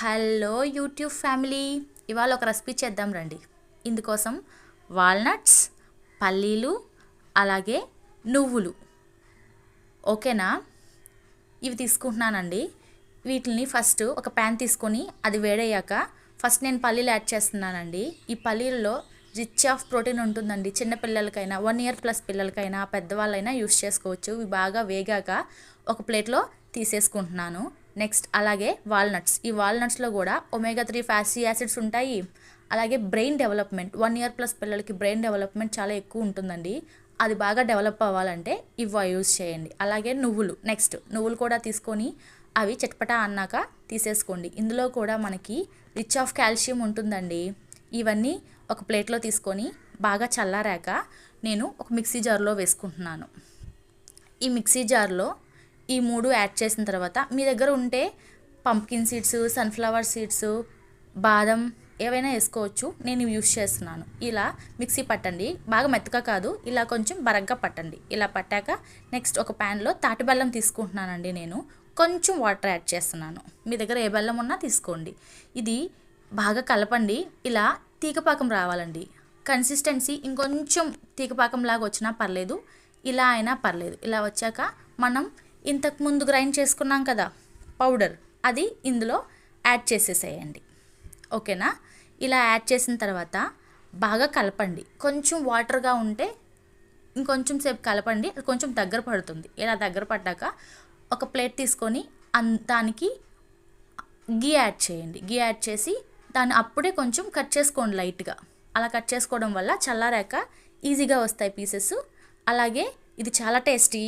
Hello YouTube family, ఇవాళ ఒక recipe చేద్దాం రండి. ఇందుకోసం వాల్నట్స్, పల్లీలు, అలాగే నువ్వులు, ఓకేనా, ఇవి తీసుకుంటున్నానండి. వీటిని ఫస్ట్ ఒక ప్యాన్ తీసుకొని అది వేడయ్యాక ఫస్ట్ నేను పల్లీలు యాడ్ చేస్తున్నానండి. ఈ పల్లీలలో రిచ్ ఆఫ్ ప్రోటీన్ ఉంటుందండి. చిన్నపిల్లలకైనా 1 year ప్లస్ పిల్లలకైనా పెద్దవాళ్ళైనా యూస్ చేసుకోవచ్చు. ఇవి బాగా వేగాక ఒక ప్లేట్లో తీసేసుకుంటున్నాను. నెక్స్ట్ అలాగే వాల్నట్స్. ఈ వాల్నట్స్లో కూడా omega-3 ఫ్యాటీ యాసిడ్స్ ఉంటాయి. అలాగే బ్రెయిన్ డెవలప్మెంట్ 1 year ప్లస్ పిల్లలకి బ్రెయిన్ డెవలప్మెంట్ చాలా ఎక్కువ ఉంటుందండి. అది బాగా డెవలప్ అవ్వాలంటే ఇవి యూస్ చేయండి. అలాగే నువ్వులు, నెక్స్ట్ నువ్వులు కూడా తీసుకొని అవి చట్పటా అన్నాక తీసేసుకోండి. ఇందులో కూడా మనకి రిచ్ ఆఫ్ కాల్షియం ఉంటుందండి. ఇవన్నీ ఒక ప్లేట్లో తీసుకొని బాగా చల్లారాక నేను ఒక మిక్సీ జార్లో వేసుకుంటున్నాను. ఈ మిక్సీ జార్లో ఈ 3 యాడ్ చేసిన తర్వాత మీ దగ్గర ఉంటే పంప్కిన్ సీడ్స్, సన్ఫ్లవర్ సీడ్స్, బాదం ఏవైనా వేసుకోవచ్చు. నేను ఇవి యూస్ చేస్తున్నాను. ఇలా మిక్సీ పట్టండి, బాగా మెత్తగా కాదు, ఇలా కొంచెం బరగ్గా పట్టండి. ఇలా పట్టాక నెక్స్ట్ ఒక ప్యాన్లో తాటి బెల్లం తీసుకుంటున్నానండి. నేను కొంచెం వాటర్ యాడ్ చేస్తున్నాను. మీ దగ్గర ఏ బెల్లం ఉన్నా తీసుకోండి. ఇది బాగా కలపండి. ఇలా తీగపాకం రావాలండి. కన్సిస్టెన్సీ ఇంకొంచెం తీగపాకం లాగా వచ్చినా పర్లేదు, ఇలా అయినా పర్లేదు. ఇలా వచ్చాక మనం ఇంతకుముందు గ్రైండ్ చేసుకున్నాం కదా పౌడర్, అది ఇందులో యాడ్ చేసేసేయండి. ఓకేనా. ఇలా యాడ్ చేసిన తర్వాత బాగా కలపండి. కొంచెం వాటర్గా ఉంటే ఇంకొంచెం సేపు కలపండి, అది కొంచెం దగ్గర పడుతుంది. ఇలా దగ్గర పడ్డాక ఒక ప్లేట్ తీసుకొని దానికి గీ యాడ్ చేయండి. గీ యాడ్ చేసి దాన్ని అప్పుడే కొంచెం కట్ చేసుకోండి లైట్గా. అలా కట్ చేసుకోవడం వల్ల చల్లారాక ఈజీగా వస్తాయి పీసెస్. అలాగే ఇది చాలా టేస్టీ.